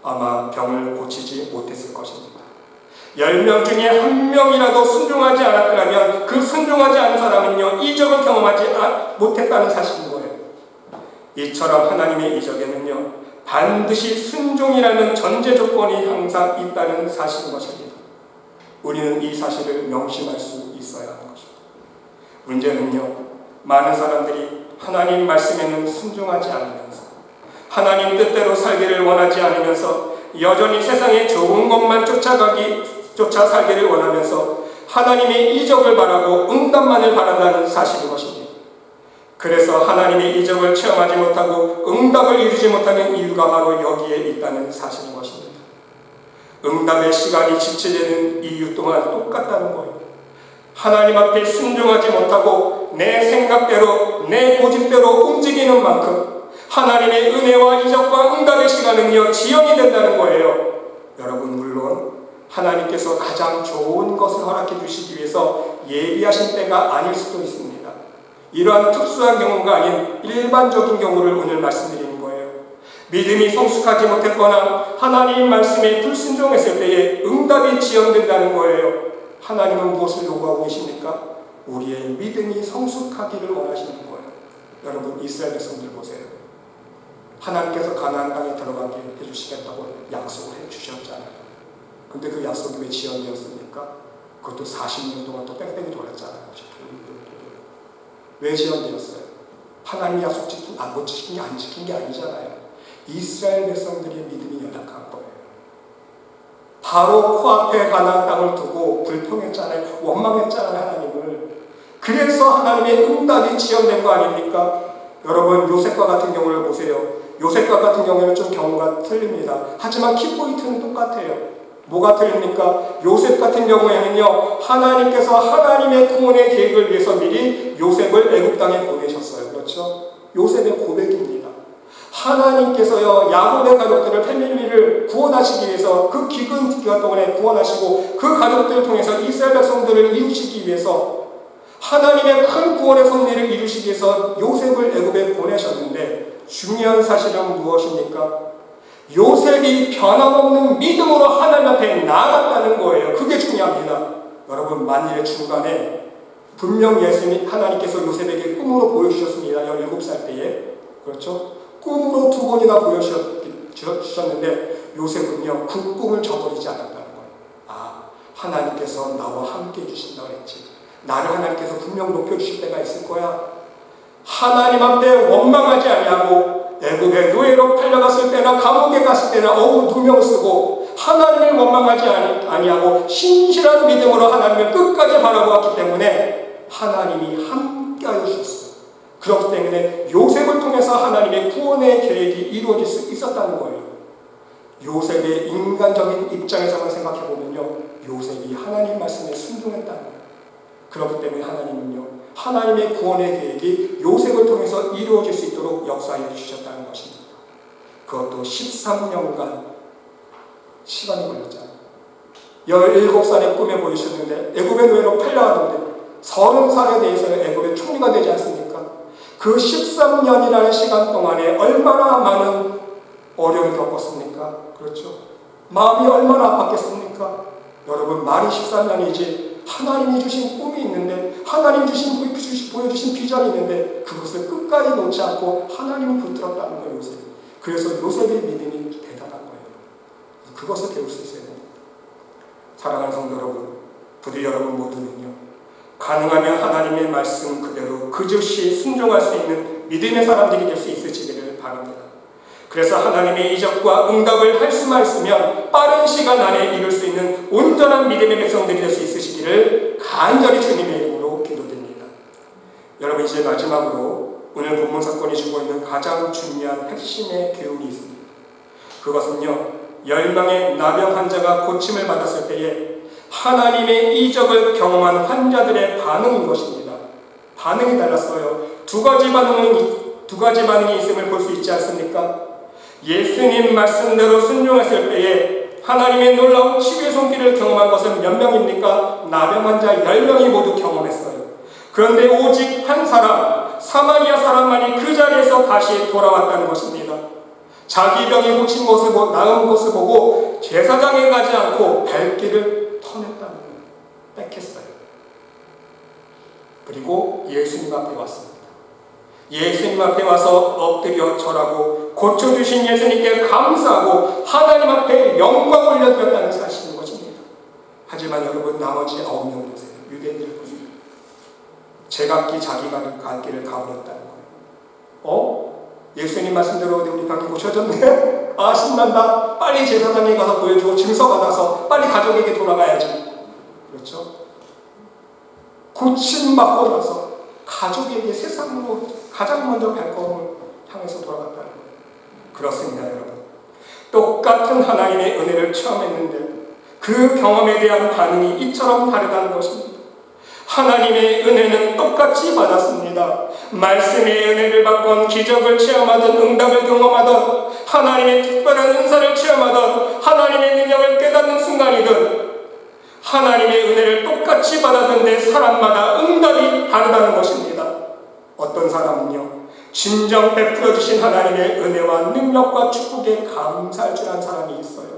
아마 병을 고치지 못했을 것입니다. 10명 중에 1명이라도 순종하지 않았더라면 그 순종하지 않은 사람은요, 이적을 경험하지 못했다는 사실인 거예요. 이처럼 하나님의 이적에는요, 반드시 순종이라는 전제 조건이 항상 있다는 사실인 것입니다. 우리는 이 사실을 명심할 수 있어야 하는 것입니다. 문제는요, 많은 사람들이 하나님 말씀에는 순종하지 않으면서, 하나님 뜻대로 살기를 원하지 않으면서 여전히 세상의 좋은 것만 쫓아 살기를 원하면서 하나님의 이적을 바라고 응답만을 바란다는 사실인 것입니다. 그래서 하나님의 이적을 체험하지 못하고 응답을 이루지 못하는 이유가 바로 여기에 있다는 사실인 것입니다. 응답의 시간이 지체되는 이유 또한 똑같다는 거예요. 하나님 앞에 순종하지 못하고 내 생각대로, 내 고집대로 움직이는 만큼 하나님의 은혜와 이적과 응답의 시간은요, 지연이 된다는 거예요. 여러분, 물론 하나님께서 가장 좋은 것을 허락해 주시기 위해서 예비하신 때가 아닐 수도 있습니다. 이러한 특수한 경우가 아닌 일반적인 경우를 오늘 말씀드리는 거예요. 믿음이 성숙하지 못했거나 하나님 말씀에 불순종했을 때에 응답이 지연된다는 거예요. 하나님은 무엇을 요구하고 계십니까? 우리의 믿음이 성숙하기를 원하시는 거예요. 여러분, 이스라엘 백성들 보세요. 하나님께서 가나안 땅에 들어가게 해주시겠다고 약속을 해주셨잖아요. 근데 그 약속이 왜 지연되었습니까? 그것도 40년 동안 또 뺑뺑이 돌았잖아요. 왜 지연되었어요? 하나님 약속 못 지킨 게 안 지킨 게 아니잖아요. 이스라엘 백성들의 믿음이 연약한 거예요. 바로 코앞에 가나안 땅을 두고 불평했잖아요. 원망했잖아요, 하나님을. 그래서 하나님의 응답이 지연된 거 아닙니까? 여러분, 요셉과 같은 경우를 보세요. 요셉과 같은 경우에는 좀 경우가 틀립니다. 하지만 키포인트는 똑같아요. 뭐가 틀립니까? 요셉 같은 경우에는요, 하나님께서 하나님의 구원의 계획을 위해서 미리 요셉을 애굽 땅에 보내셨어요. 그렇죠? 요셉의 고백입니다. 하나님께서요, 야곱의 가족들을, 패밀리를 구원하시기 위해서 그 기근 기간 동안에 구원하시고 그 가족들을 통해서 이스라엘 백성들을 이루시기 위해서 하나님의 큰 구원의 섭리를 이루시기 위해서 요셉을 애굽에 보내셨는데, 중요한 사실은 무엇입니까? 요셉이 변함없는 믿음으로 하나님 앞에 나아갔다는 거예요. 그게 중요합니다. 여러분, 만일의 중간에 분명 예수님 하나님께서 요셉에게 꿈으로 보여주셨습니다. 17살 때에. 그렇죠? 꿈으로 2번이나 보여주셨는데 요셉은요, 그 꿈을 저버리지 않았다는 거예요. 아, 하나님께서 나와 함께 해주신다고 했지. 나를 하나님께서 분명 높여주실 때가 있을 거야. 하나님 앞에 원망하지 아니하고 애굽의 노예로 팔려갔을 때나 감옥에 갔을 때나 어부 2명 쓰고 하나님을 원망하지 아니하고 신실한 믿음으로 하나님을 끝까지 바라보았기 때문에 하나님이 함께하여 주셨어요. 그렇기 때문에 요셉을 통해서 하나님의 구원의 계획이 이루어질 수 있었다는 거예요. 요셉의 인간적인 입장에서만 생각해보면요, 요셉이 하나님 말씀에 순종했다는 거예요. 그렇기 때문에 하나님은요, 하나님의 구원의 계획이 요셉을 통해서 이루어질 수 있도록 역사해 주셨다는 것입니다. 그것도 13년간 시간이 걸렸잖아요. 17살에 꿈에 보이셨는데 애굽의 노예로 팔려가는데 30살에 대해서는 애굽의 총리가 되지 않습니까? 그 13년이라는 시간 동안에 얼마나 많은 어려움을 겪었습니까? 그렇죠? 마음이 얼마나 아팠겠습니까? 여러분, 말이 13년이지 하나님이 주신 꿈이 있는데, 하나님 보여주신 비전이 있는데 그것을 끝까지 놓지 않고 하나님을 붙들었다는 거예요, 요셉. 그래서 요셉의 믿음이 대단한 거예요. 그것을 배울 수 있어야 됩니다. 사랑하는 성도 여러분, 부디 여러분 모두는요, 가능하면 하나님의 말씀 그대로 그 즉시 순종할 수 있는 믿음의 사람들이 될 수 있으시기를 바랍니다. 그래서 하나님의 이적과 응답을 할 수만 있으면 빠른 시간 안에 이룰 수 있는 온전한 믿음의 백성들이 될 수 있으시기를 간절히 주님의 이름으로 기도드립니다. 여러분, 이제 마지막으로 오늘 본문 사건이 주고 있는 가장 중요한 핵심의 교훈이 있습니다. 그것은요, 10명의 나병 환자가 고침을 받았을 때에 하나님의 이적을 경험한 환자들의 반응인 것입니다. 반응이 달랐어요. 두 가지 반응이 있음을 볼 수 있지 않습니까? 예수님 말씀대로 순종했을 때에 하나님의 놀라운 치유의 손길을 경험한 것은 몇 명입니까? 나병 환자 10명이 모두 경험했어요. 그런데 오직 한 사람, 사마리아 사람만이 그 자리에서 다시 돌아왔다는 것입니다. 자기 병이 고친 모습, 나은 모습 보고 제사장에 가지 않고 발길을 터냈다는 거예요. 뺏겼어요. 그리고 예수님 앞에 왔습니다. 예수님 앞에 와서 엎드려 절하고 고쳐주신 예수님께 감사하고 하나님 앞에 영광을 올려드렸다는 사실인 것입니다. 하지만 여러분, 나머지 9명 보세요. 유대인들 보세요. 제각기 자기 갈 길을 가버렸다는 거예요. 예수님 말씀대로 우리 가게 고쳐졌네? 아, 신난다. 빨리 제사장에 가서 보여주고 증서받아서 빨리 가족에게 돌아가야지. 그렇죠? 고침받고 나서 가족에게 세상으로 가장 먼저 발걸음을 향해서 돌아갔다는 거예요. 그렇습니다, 여러분. 똑같은 하나님의 은혜를 체험했는데 그 경험에 대한 반응이 이처럼 다르다는 것입니다. 하나님의 은혜는 똑같이 받았습니다. 말씀의 은혜를 받건 기적을 체험하던 응답을 경험하던 하나님의 특별한 은사를 체험하던 하나님의 능력을 깨닫는 순간이든 하나님의 은혜를 똑같이 받았는데 사람마다 응답이 다르다는 것입니다. 어떤 사람은요, 진정 베풀어 주신 하나님의 은혜와 능력과 축복에 감사할 줄 아는 사람이 있어요.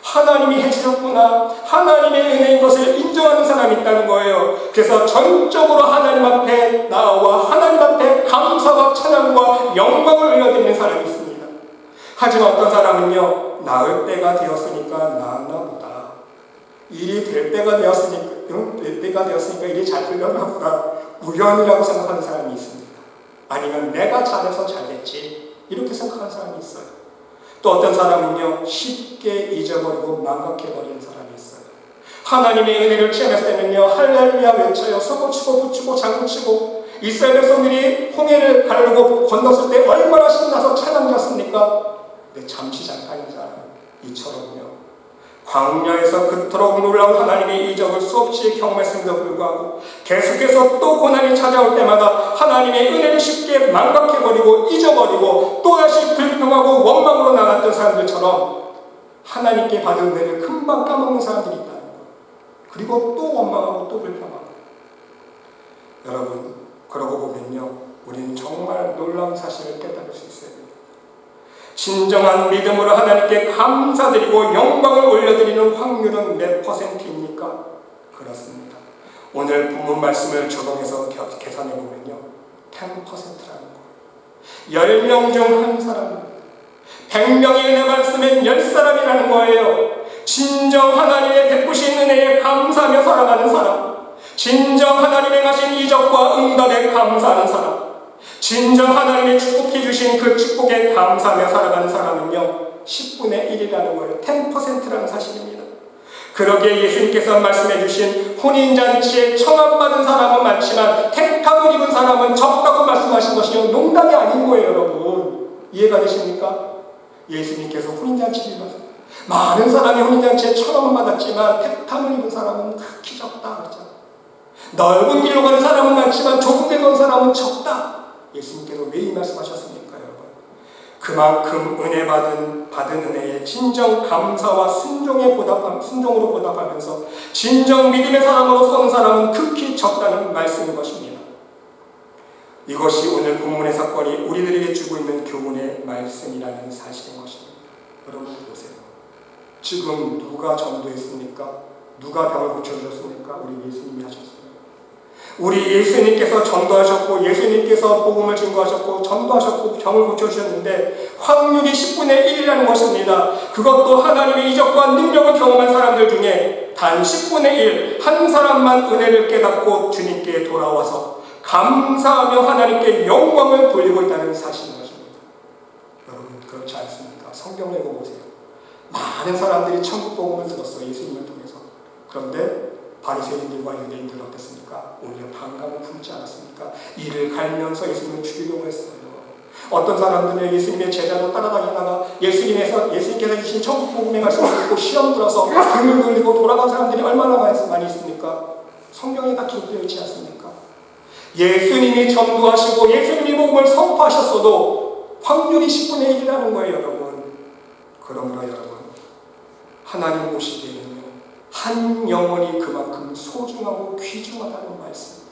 하나님이 해주셨구나, 하나님의 은혜인 것을 인정하는 사람이 있다는 거예요. 그래서 전적으로 하나님 앞에 나와 하나님 앞에 감사와 찬양과 영광을 올려드리는 사람이 있습니다. 하지만 어떤 사람은요, 나을 때가 되었으니까 나았나 보다, 일이 될 때가 되었으니까 일이 잘 되려나 보다, 우연이라고 생각하는 사람이 있습니다. 아니면 내가 잘해서 잘됐지, 이렇게 생각하는 사람이 있어요. 또 어떤 사람은요, 쉽게 잊어버리고 망각해버리는 사람이 있어요. 하나님의 은혜를 체험했을 때는요, 할렐루야 외쳐요. 서고치고 붙이고 장구치고. 이스라엘 백성들이 홍해를 가르고 건넜을 때 얼마나 신나서 찬양했습니까? 근데 잠시 잠깐이잖아요. 이처럼요, 광야에서 그토록 놀라운 하나님의 이적을 수없이 경험했음에도 불구하고 계속해서 또 고난이 찾아올 때마다 하나님의 은혜를 쉽게 망각해버리고 잊어버리고 또다시 불평하고 원망으로 나갔던 사람들처럼 하나님께 받은 은혜를 금방 까먹는 사람들이 있다는 거예요. 그리고 또 원망하고 또 불평하고. 여러분, 그러고 보면요, 우리는 정말 놀라운 사실을 깨달을 수 있어요. 진정한 믿음으로 하나님께 감사드리고 영광을 올려드리는 확률은 몇 %입니까? 그렇습니다. 오늘 본문 말씀을 적용해서 계산해보면요, 10%라는 거예요. 10명 중 한 사람입니다. 100명의 은혜 말씀엔 10사람이라는 거예요. 진정 하나님의 베푸신 은혜에 감사하며 살아가는 사람, 진정 하나님의 하신 이적과 응답에 감사하는 사람, 진정 하나님의 축복해 주신 그 축복에 감사하며 살아가는 사람은요, 10분의 1이라는 거예요. 10%라는 사실입니다. 그러기에 예수님께서 말씀해 주신 혼인잔치에 청함받은 사람은 많지만 택함을 입은 사람은 적다고 말씀하신 것이요, 농담이 아닌 거예요. 여러분, 이해가 되십니까? 예수님께서 혼인잔치를 입어서 많은 사람이 혼인잔치에 청함을 받았지만 택함을 입은 사람은 극히 적다 그러잖아요. 넓은 길로 가는 사람은 많지만 좁은 길로 가는 사람은 적다. 예수님께서 왜 이 말씀하셨습니까, 여러분? 그만큼 은혜 받은 은혜에 진정 감사와 순종으로 보답하면서 진정 믿음의 사람으로 서는 사람은 극히 적다는 말씀인 것입니다. 이것이 오늘 본문의 사건이 우리들에게 주고 있는 교훈의 말씀이라는 사실인 것입니다. 여러분 보세요. 지금 누가 전도했습니까? 누가 병을 고쳐주셨습니까? 우리 예수님이 하셨어요. 우리 예수님께서 전도하셨고, 예수님께서 복음을 증거하셨고, 전도하셨고, 병을 고쳐주셨는데 확률이 10분의 1이라는 것입니다. 그것도 하나님의 이적과 능력을 경험한 사람들 중에 단 10분의 1, 한 사람만 은혜를 깨닫고 주님께 돌아와서 감사하며 하나님께 영광을 돌리고 있다는 사실인 것입니다. 여러분 그렇지 않습니까? 성경을 읽어보세요. 많은 사람들이 천국 복음을 들었어요. 예수님을 통해서. 그런데 바리새인들과 유대인들은 어땠습니까? 오히려 반감을 품지 않았습니까? 이를 갈면서 예수님을 죽이려고 했어요. 어떤 사람들은 예수님의 제자로 따라다니다가 예수님께서 주신 천국 복음의 말씀을 듣고 시험 들어서 등을 돌리고 돌아간 사람들이 얼마나 많이 있습니까? 성경에 다 기록되어 있지 않습니까? 예수님이 전도하시고 예수님이 복음을 선포하셨어도 확률이 10분의 1이라는 거예요, 여러분. 그러므로 여러분, 하나님 보시기에는요, 한 영혼이 그만큼 소중하고 귀중하다는 말씀.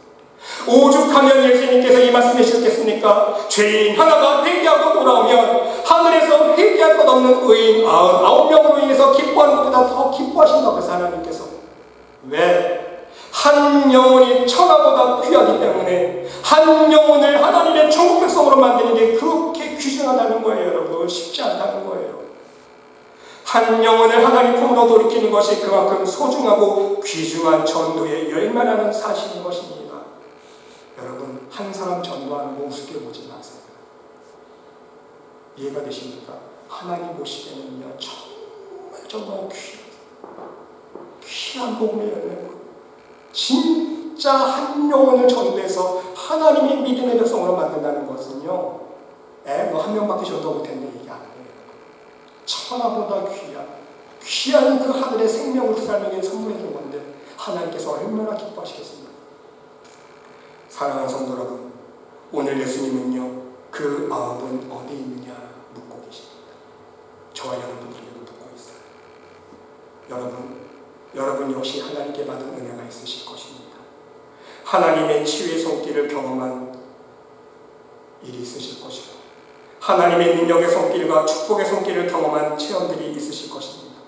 오죽하면 예수님께서 이 말씀해 주셨겠습니까? 죄인 하나가 회개하고 돌아오면 하늘에서 회개할 것 없는 의인 99명으로 인해서 기뻐하는 것보다 더 기뻐하신다고 해서 하나님께서. 왜? 한 영혼이 천하보다 귀하기 때문에 한 영혼을 하나님의 천국 백성으로 만드는 게 그렇게 귀중하다는 거예요, 여러분. 쉽지 않다는 거예요. 한 영혼을 하나님 품으로 돌이키는 것이 그만큼 소중하고 귀중한 전도의 열매라는 사실인 것입니다. 여러분, 한 사람 전도하는 거 우습게 보지 마세요. 이해가 되십니까? 하나님 보시기에는요, 정말 귀한 복음의 열매예요. 진짜 한 영혼을 전도해서 하나님의 믿음의 백성으로 만든다는 것은요, 뭐 한 명밖에 전도 못했는데 이게 아니에요. 천하보다 귀한 그 하늘의 생명을 그 사람에게 선물해 준 건데 하나님께서 얼마나 기뻐하시겠습니까? 사랑하는 성도 여러분, 오늘 예수님은요, 그 마음은 어디 있느냐 묻고 계십니다. 저와 여러분들에게도 묻고 있어요. 여러분 역시 하나님께 받은 은혜가 있으실 것입니다. 하나님의 치유의 손길을 경험한 일이 있으실 것이고, 하나님의 능력의 손길과 축복의 손길을 경험한 체험들이 있으실 것입니다.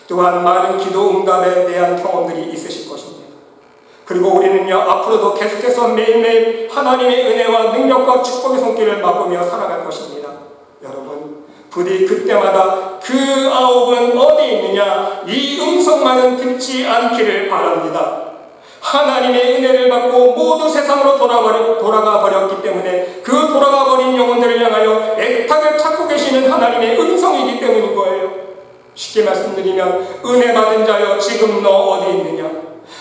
또한 많은 기도 응답에 대한 경험들이 있으실 것입니다. 그리고 우리는요, 앞으로도 계속해서 매일매일 하나님의 은혜와 능력과 축복의 손길을 맛보며 살아갈 것입니다. 여러분, 부디 그때마다 그 9은 어디 있느냐, 이 음성만은 듣지 않기를 바랍니다. 하나님의 은혜를 받고 모두 세상으로 돌아가 버렸기 때문에 그 돌아가 버린 영혼들을 향하여 애타게 찾고 계시는 하나님의 음성이기 때문인 거예요. 쉽게 말씀드리면, 은혜 받은 자여 지금 너 어디 있느냐?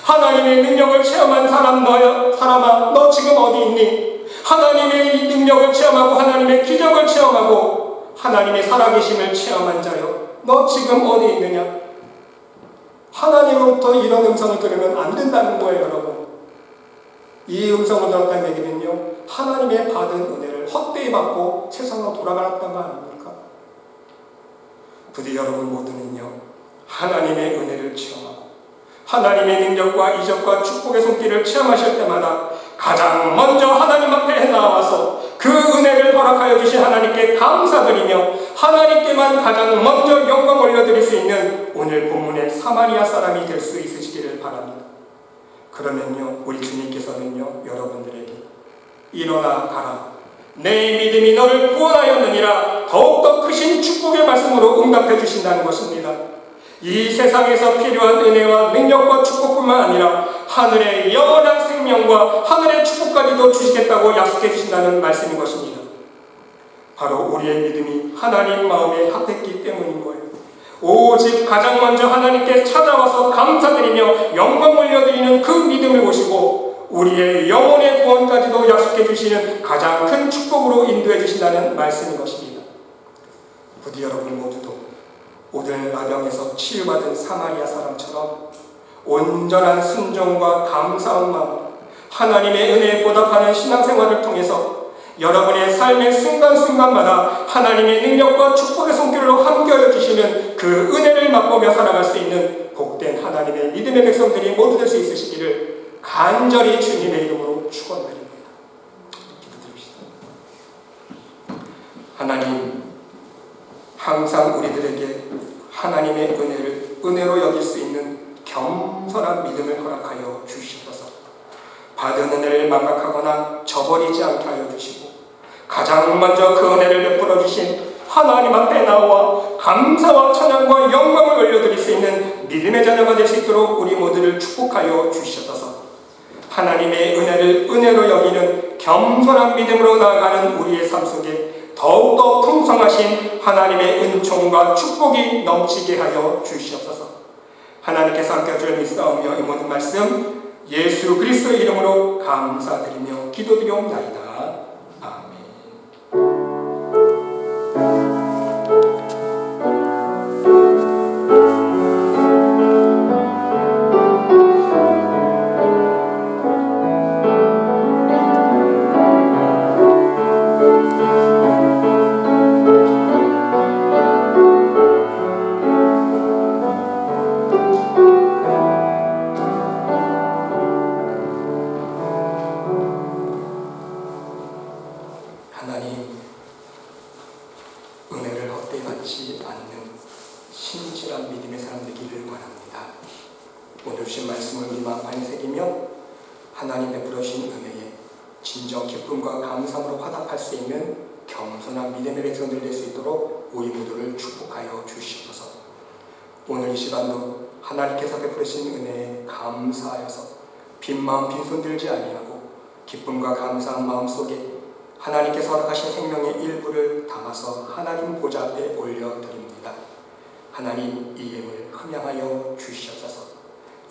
하나님의 능력을 체험한 사람아 너 지금 어디 있니? 하나님의 능력을 체험하고 하나님의 기적을 체험하고 하나님의 살아계심을 체험한 자여 너 지금 어디 있느냐? 하나님으로부터 이런 음성을 들으면 안 된다는 거예요, 여러분. 이 음성을 들었다는 얘기는요, 하나님의 받은 은혜를 헛되이 받고 세상으로 돌아갔단 말 아닙니까? 부디 여러분 모두는요, 하나님의 은혜를 체험하고 하나님의 능력과 이적과 축복의 손길을 체험하실 때마다 가장 먼저 하나님 앞에 나와서 그 은혜를 허락하여 주신 하나님께 감사드리며 하나님께만 가장 먼저 영광 올려드릴 수 있는 오늘 본문의 사마리아 사람이 될 수 있으시기를 바랍니다. 그러면요, 우리 주님께서는요, 여러분들에게 일어나 가라, 내 믿음이 너를 구원하였느니라 더욱더 크신 축복의 말씀으로 응답해 주신다는 것입니다. 이 세상에서 필요한 은혜와 능력과 축복뿐만 아니라 하늘의 영원한 생명과 하늘의 축복까지도 주시겠다고 약속해 주신다는 말씀인 것입니다. 바로 우리의 믿음이 하나님 마음에 합했기 때문인 거예요. 오직 가장 먼저 하나님께 찾아와서 감사드리며 영광 올려드리는 그 믿음을 보시고 우리의 영혼의 구원까지도 약속해 주시는 가장 큰 축복으로 인도해 주신다는 말씀인 것입니다. 부디 여러분 모두도 오늘 나병에서 치유받은 사마리아 사람처럼 온전한 순종과 감사한 마음, 하나님의 은혜에 보답하는 신앙생활을 통해서 여러분의 삶의 순간순간마다 하나님의 능력과 축복의 손길로 함께하여 주시는 그 은혜를 맛보며 살아갈 수 있는 복된 하나님의 믿음의 백성들이 모두 될 수 있으시기를 간절히 주님의 이름으로 축원드립니다. 기도드립시다. 하나님, 항상 우리들에게 하나님의 은혜를 은혜로 여길 수 있는 겸손한 믿음을 허락하여 주시옵소서. 받은 은혜를 망각하거나 저버리지 않게 하여 주시고 가장 먼저 그 은혜를 베풀어 주신 하나님 앞에 나와 감사와 찬양과 영광을 올려드릴 수 있는 믿음의 자녀가 될 수 있도록 우리 모두를 축복하여 주시옵소서. 하나님의 은혜를 은혜로 여기는 겸손한 믿음으로 나아가는 우리의 삶 속에 더욱더 풍성하신 하나님의 은총과 축복이 넘치게 하여 주시옵소서. 하나님께서 함께 주를 믿사오며 이 모든 말씀 예수 그리스도의 이름으로 감사드리며 기도드리옵나이다. 아멘. 하나님, 은혜를 헛되이 받지 않는 신실한 믿음의 사람 되기를 바랍니다. 오늘 주신 말씀을 우리 마음 안에 새기며 하나님 베풀어 주신 은혜에 진정 기쁨과 감사함으로 화답할 수 있는 겸손한 믿음의 백성들 될 수 있도록 우리 모두를 축복하여 주시옵소서. 오늘 이 시간도 하나님께서 베풀어 주신 은혜에 감사하여서 빈마음 빈손 들지 아니하고 기쁨과 감사한 마음 속에 하나님께서 허락하신 생명의 일부를 담아서 하나님 보좌 앞에 올려드립니다. 하나님, 이 예물 흠양하여 주시옵소서.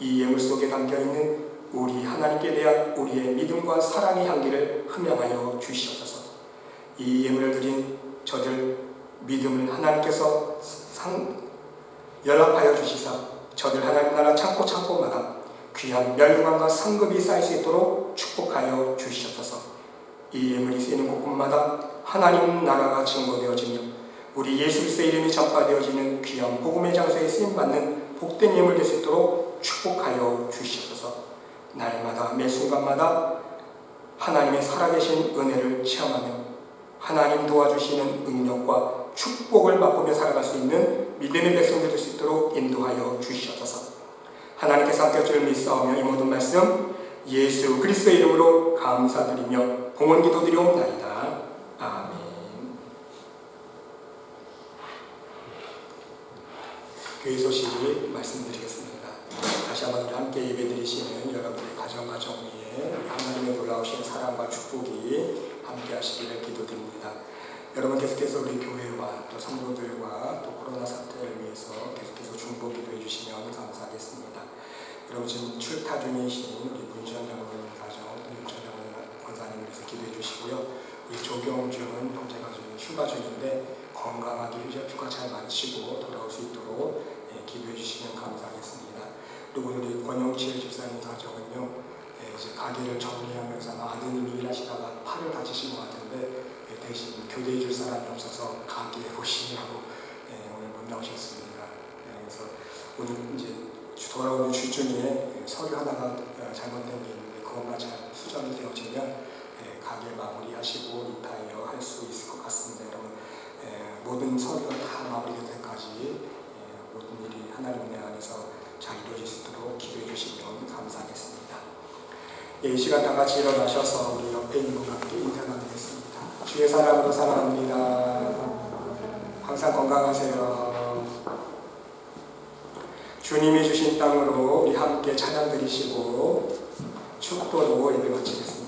이 예물 속에 담겨있는 우리 하나님께 대한 우리의 믿음과 사랑의 향기를 흠양하여 주시옵소서. 이 예물을 드린 저들 믿음을 하나님께서 연락하여 주시사 저들 하나님 나라 창고마다 귀한 멸관과 상급이 쌓일 수 있도록 축복하여 주시옵소서. 이 예물이 쓰이는 곳곳마다 하나님 나라가 증거되어지며 우리 예수 그리스도의 이름이 전파되어지는 귀한 복음의 장소에 쓰임받는 복된 예물 될 수 있도록 축복하여 주시옵소서. 날마다 매 순간마다 하나님의 살아계신 은혜를 체험하며 하나님 도와주시는 능력과 축복을 맛보며 살아갈 수 있는 믿음의 백성들 될 수 있도록 인도하여 주시옵소서. 하나님께서 함께 주를 믿사오며 이 모든 말씀 예수 그리스도의 이름으로 감사드리며 봉헌 기도드리옵나이다. 아멘. 교회 소식 말씀드리겠습니다. 다시 한번 함께 예배드리시는 여러분의 가정 위에 하나님의 놀라우신 사랑과 축복이 함께 하시기를 기도드립니다. 여러분 계속해서 우리 교회와 또 성도들과 또 코로나 사태를 위해서 계속해서 중보 기도해 주시면 감사하겠습니다. 여러분 지금 출타 중이신 우리 문지연 장로님 가정, 또 윤천 장로님 권사님을 위해서 기도해 주시고요. 우리 조경준 형제가 지금 휴가 중인데 건강하게 휴가 잘 마치고 돌아올 수 있도록 기도해 주시면 감사하겠습니다. 그리고 우리 권영칠 집사님 가정은요, 이제 가게를 정리하면서 아드님이 일하시다가 팔을 다치신 것 같은데 대신 교대해 줄 사람이 없어서 가게 보시느라고 오늘 못 나오셨습니다. 그래서 오늘 이제 돌아오는 주 중에 서류 하나가 잘못된 게 있는데 그것만 잘 수정이 되어지면 가게 마무리하시고 리타이어 할 수 있을 것 같습니다. 여러분 모든 모든 서류가 다 마무리될 때까지 모든 일이 하나님 은혜 안에서 잘 이루어질 수 있도록 기도해 주시면 감사하겠습니다. 이 시간 다 같이 일어나셔서 우리 옆에 있는 분과 함께 인사 나누겠습니다. 주의 사랑으로 사랑합니다. 항상 건강하세요. 주님이 주신 땅으로 우리 함께 찬양 드리시고 축도로 예배 마치겠습니다.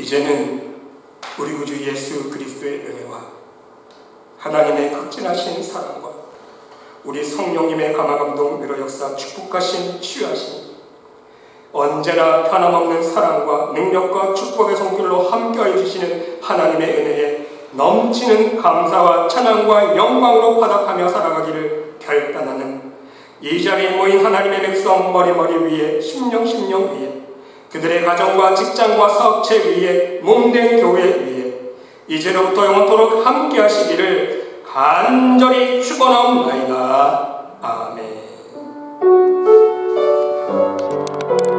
이제는 우리 구주 예수 그리스도의 은혜와 하나님의 극진하신 사랑과 우리 성령님의 감화감동 위로 역사 축복하신 치유하신 언제나 변함없는 사랑과 능력과 축복의 손길로 함께하여 주시는 하나님의 은혜에 넘치는 감사와 찬양과 영광으로 화답하며 살아가기를 결단하는 이 자리에 모인 하나님의 백성 머리머리 위에 심령 위에 그들의 가정과 직장과 사업체 위에 몸된 교회 위에 이제로부터 영원토록 함께 하시기를 간절히 축원하옵나이다. 아멘.